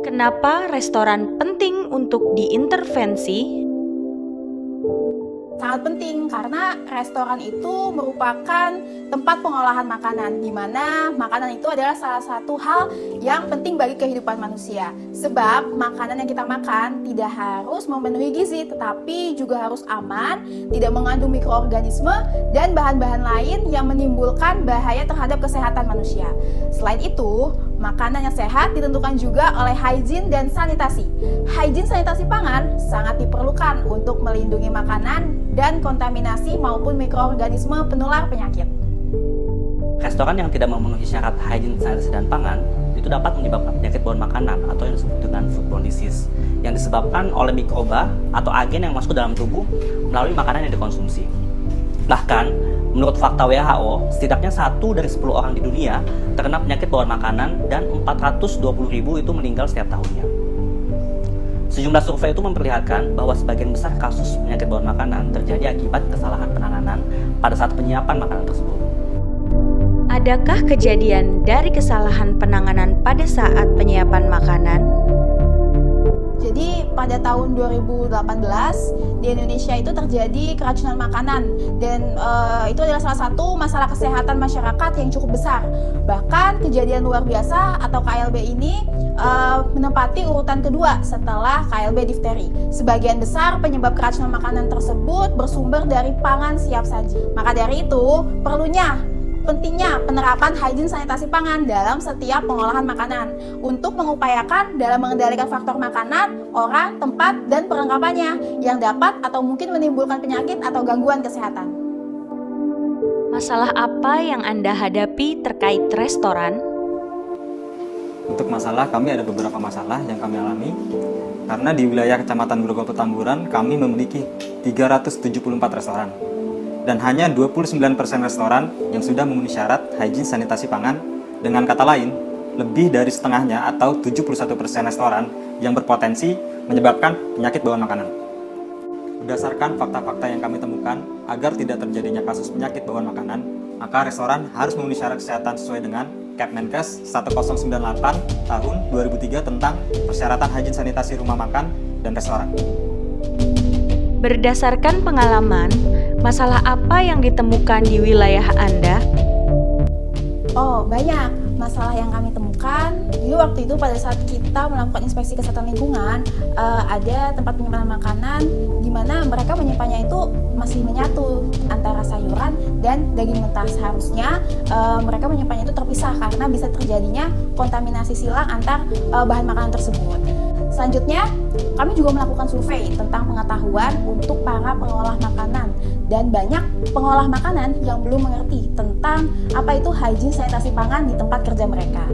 Kenapa restoran penting untuk diintervensi? Sangat penting karena restoran itu merupakan tempat pengolahan makanan, di mana makanan itu adalah salah satu hal yang penting bagi kehidupan manusia. Sebab makanan yang kita makan tidak harus memenuhi gizi, tetapi juga harus aman, tidak mengandung mikroorganisme dan bahan-bahan lain yang menimbulkan bahaya terhadap kesehatan manusia. Selain itu, makanan yang sehat ditentukan juga oleh hygiene dan sanitasi. Hygiene sanitasi pangan sangat diperlukan untuk melindungi makanan dan kontaminasi maupun mikroorganisme penular penyakit. Restoran yang tidak memenuhi syarat hygiene sanitasi dan pangan itu dapat menyebabkan penyakit bawaan makanan atau yang disebut dengan foodborne disease yang disebabkan oleh mikroba atau agen yang masuk dalam tubuh melalui makanan yang dikonsumsi. Bahkan, menurut fakta WHO, setidaknya 1 dari 10 orang di dunia terkena penyakit bawaan makanan dan 420.000 itu meninggal setiap tahunnya. Sejumlah survei itu memperlihatkan bahwa sebagian besar kasus penyakit bawaan makanan terjadi akibat kesalahan penanganan pada saat penyiapan makanan tersebut. Adakah kejadian dari kesalahan penanganan pada saat penyiapan makanan? Jadi pada tahun 2018 di Indonesia itu terjadi keracunan makanan dan itu adalah salah satu masalah kesehatan masyarakat yang cukup besar. Bahkan kejadian luar biasa atau KLB ini menempati urutan kedua setelah KLB difteri. Sebagian besar penyebab keracunan makanan tersebut bersumber dari pangan siap saji. Maka dari itu pentingnya penerapan hygiene sanitasi pangan dalam setiap pengolahan makanan untuk mengupayakan dalam mengendalikan faktor makanan, orang, tempat, dan perlengkapannya yang dapat atau mungkin menimbulkan penyakit atau gangguan kesehatan. Masalah apa yang Anda hadapi terkait restoran? Untuk masalah, kami ada beberapa masalah yang kami alami karena di wilayah Kecamatan Grogol Petamburan kami memiliki 374 restoran. Dan hanya 29% restoran yang sudah memenuhi syarat hygiene sanitasi pangan. Dengan kata lain, lebih dari setengahnya atau 71% restoran yang berpotensi menyebabkan penyakit bawaan makanan. Berdasarkan fakta-fakta yang kami temukan, agar tidak terjadinya kasus penyakit bawaan makanan, maka restoran harus memenuhi syarat kesehatan sesuai dengan Kepmenkes 1098 tahun 2003 tentang persyaratan hygiene sanitasi rumah makan dan restoran. Berdasarkan pengalaman, masalah apa yang ditemukan di wilayah Anda? Oh, banyak masalah yang kami temukan. Jadi waktu itu pada saat kita melakukan inspeksi kesehatan lingkungan, ada tempat penyimpanan makanan di mana mereka menyimpannya itu masih menyatu antara sayuran dan daging mentah. Seharusnya mereka menyimpannya itu terpisah karena bisa terjadinya kontaminasi silang antar bahan makanan tersebut. Selanjutnya, kami juga melakukan survei tentang pengetahuan untuk para pengolah makanan dan banyak pengolah makanan yang belum mengerti tentang apa itu hygiene sanitasi pangan di tempat kerja mereka.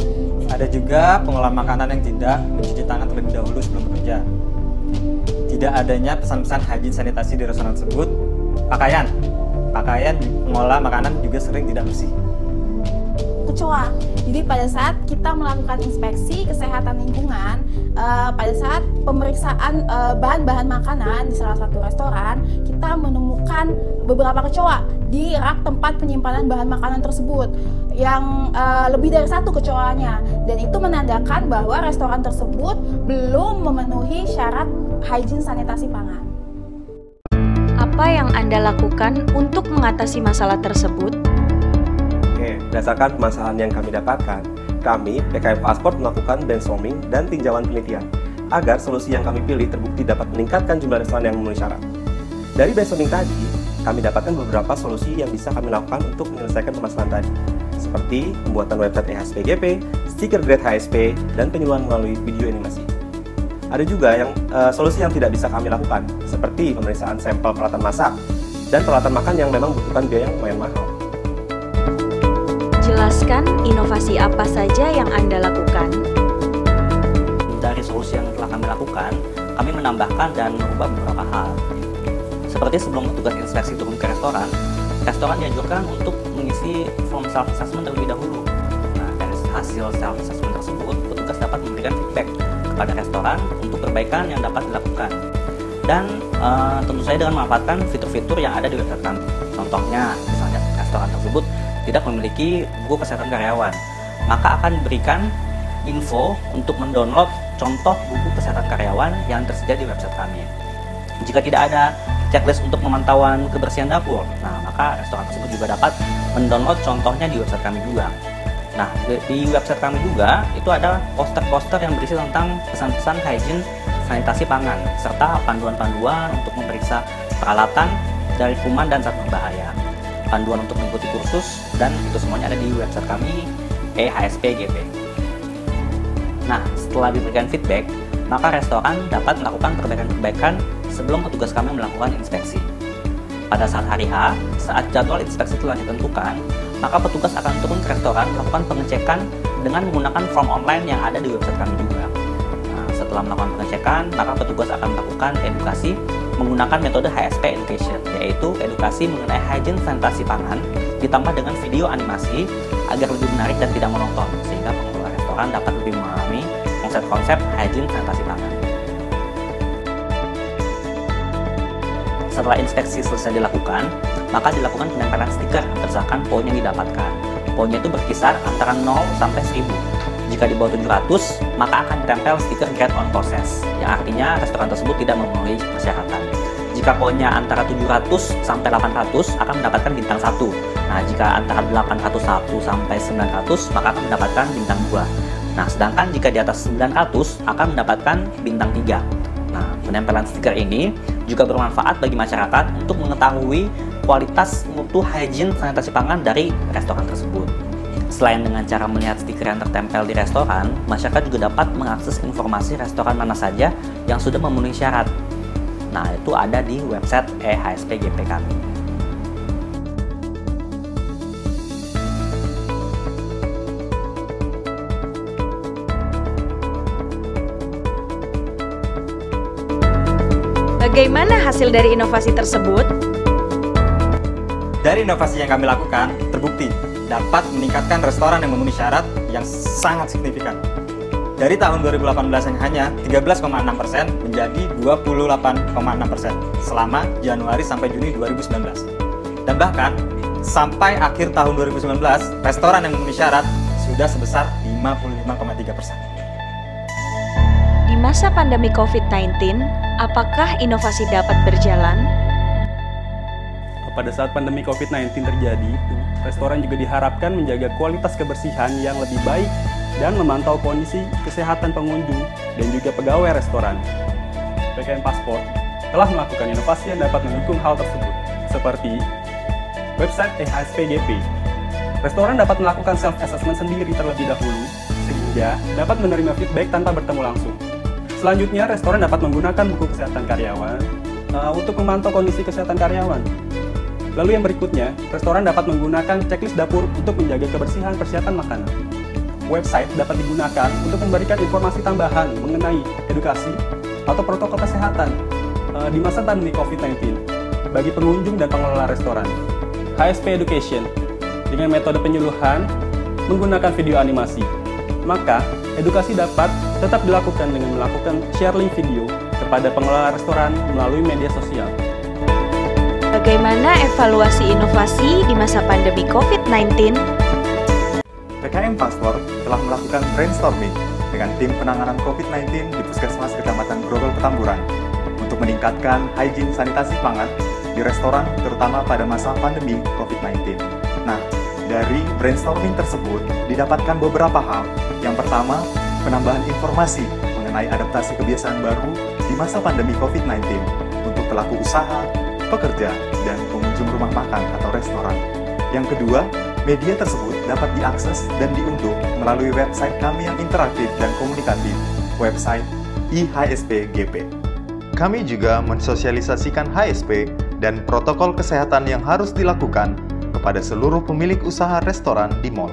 Ada juga pengolah makanan yang tidak mencuci tangan terlebih dahulu sebelum bekerja. Tidak adanya pesan-pesan hygiene sanitasi di restoran tersebut. Pakaian pengolah makanan juga sering tidak bersih. Kecoa. Jadi pada saat kita melakukan inspeksi kesehatan lingkungan, pada saat pemeriksaan bahan-bahan makanan di salah satu restoran, kita menemukan beberapa kecoa di rak tempat penyimpanan bahan makanan tersebut yang lebih dari 1 kecoanya, dan itu menandakan bahwa restoran tersebut belum memenuhi syarat hygiene sanitasi pangan. Apa yang Anda lakukan untuk mengatasi masalah tersebut? Berdasarkan permasalahan yang kami dapatkan, kami, PKM Pasport melakukan brainstorming dan tinjauan penelitian agar solusi yang kami pilih terbukti dapat meningkatkan jumlah restoran yang memenuhi syarat. Dari brainstorming tadi, kami dapatkan beberapa solusi yang bisa kami lakukan untuk menyelesaikan permasalahan tadi, seperti pembuatan website EHSPGP, stiker grade HSP, dan penyuluhan melalui video animasi. Ada juga solusi yang tidak bisa kami lakukan, seperti pemeriksaan sampel peralatan masak dan peralatan makan yang memang membutuhkan biaya yang lumayan mahal. Jelaskan inovasi apa saja yang Anda lakukan. Dari solusi yang telah kami lakukan, kami menambahkan dan merubah beberapa hal. Seperti sebelum petugas inspeksi turun ke restoran dianjurkan untuk mengisi form self-assessment terlebih dahulu. Nah, dari hasil self-assessment tersebut, petugas dapat memberikan feedback kepada restoran untuk perbaikan yang dapat dilakukan. Dan tentu saja dengan memanfaatkan fitur-fitur yang ada di website kami. Contohnya, misalnya restoran tersebut tidak memiliki buku kesehatan karyawan, maka akan diberikan info untuk mendownload contoh buku kesehatan karyawan yang tersedia di website kami. Jika tidak ada checklist untuk pemantauan kebersihan dapur, nah maka restoran tersebut juga dapat mendownload contohnya di website kami juga. Nah, di website kami juga itu ada poster-poster yang berisi tentang pesan-pesan hygiene sanitasi pangan serta panduan-panduan untuk memeriksa peralatan dari kuman dan zat berbahaya, panduan untuk mengikuti kursus, dan itu semuanya ada di website kami EHSP-GP. Nah, setelah diberikan feedback, maka restoran dapat melakukan perbaikan-perbaikan sebelum petugas kami melakukan inspeksi. Pada saat hari H, saat jadwal inspeksi telah ditentukan, maka petugas akan turun ke restoran melakukan pengecekan dengan menggunakan form online yang ada di website kami juga. Nah, setelah melakukan pengecekan, maka petugas akan melakukan edukasi menggunakan metode HSP Education, yaitu edukasi mengenai hygiene sanitasi pangan ditambah dengan video animasi agar lebih menarik dan tidak monoton, sehingga pengelola restoran dapat lebih memahami konsep-konsep hygiene sanitasi pangan. Setelah inspeksi selesai dilakukan, maka dilakukan penempelan stiker berdasarkan poin yang didapatkan. Poinnya itu berkisar antara 0 sampai 1000. Jika di bawah 700, maka akan ditempel stiker grade on process, yang artinya restoran tersebut tidak memenuhi persyaratan. Jika poinnya antara 700 sampai 800, akan mendapatkan bintang 1. Nah, jika antara 801 sampai 900, maka akan mendapatkan bintang 2. Nah, sedangkan jika di atas 900, akan mendapatkan bintang 3. Nah, penempelan stiker ini juga bermanfaat bagi masyarakat untuk mengetahui kualitas mutu hygiene sanitasi pangan dari restoran tersebut. Selain dengan cara melihat stiker yang tertempel di restoran, masyarakat juga dapat mengakses informasi restoran mana saja yang sudah memenuhi syarat. Nah, itu ada di website EHSP-GP kami. Bagaimana hasil dari inovasi tersebut? Dari inovasi yang kami lakukan, terbukti dapat meningkatkan restoran yang memenuhi syarat yang sangat signifikan. Dari tahun 2018 yang hanya 13,6% menjadi 28,6% selama Januari sampai Juni 2019. Dan bahkan, sampai akhir tahun 2019, restoran yang memenuhi syarat sudah sebesar 55,3%. Di masa pandemi COVID-19, apakah inovasi dapat berjalan? Pada saat pandemi COVID-19 terjadi, restoran juga diharapkan menjaga kualitas kebersihan yang lebih baik dan memantau kondisi kesehatan pengunjung dan juga pegawai restoran. PKM Passport telah melakukan inovasi yang dapat mendukung hal tersebut, seperti website EHSP-GP. Restoran dapat melakukan self-assessment sendiri terlebih dahulu, sehingga dapat menerima feedback tanpa bertemu langsung. Selanjutnya, restoran dapat menggunakan buku kesehatan karyawan untuk memantau kondisi kesehatan karyawan. Lalu yang berikutnya, restoran dapat menggunakan checklist dapur untuk menjaga kebersihan persiapan makanan. Website dapat digunakan untuk memberikan informasi tambahan mengenai edukasi atau protokol kesehatan di masa pandemi COVID-19 bagi pengunjung dan pengelola restoran. HSP Education dengan metode penyuluhan menggunakan video animasi. Maka, edukasi dapat tetap dilakukan dengan melakukan share link video kepada pengelola restoran melalui media sosial. Bagaimana evaluasi inovasi di masa pandemi COVID-19? PKM Passport telah melakukan brainstorming dengan tim penanganan COVID-19 di Puskesmas Kecamatan Grogol Petamburan untuk meningkatkan hygiene sanitasi pangan di restoran terutama pada masa pandemi COVID-19. Nah, dari brainstorming tersebut didapatkan beberapa hal. Yang pertama, penambahan informasi mengenai adaptasi kebiasaan baru di masa pandemi COVID-19 untuk pelaku usaha, pekerja, dan pengunjung rumah makan atau restoran. Yang kedua, media tersebut dapat diakses dan diunduh melalui website kami yang interaktif dan komunikatif, website IHSP-GP. Kami juga mensosialisasikan HSP dan protokol kesehatan yang harus dilakukan kepada seluruh pemilik usaha restoran di mal.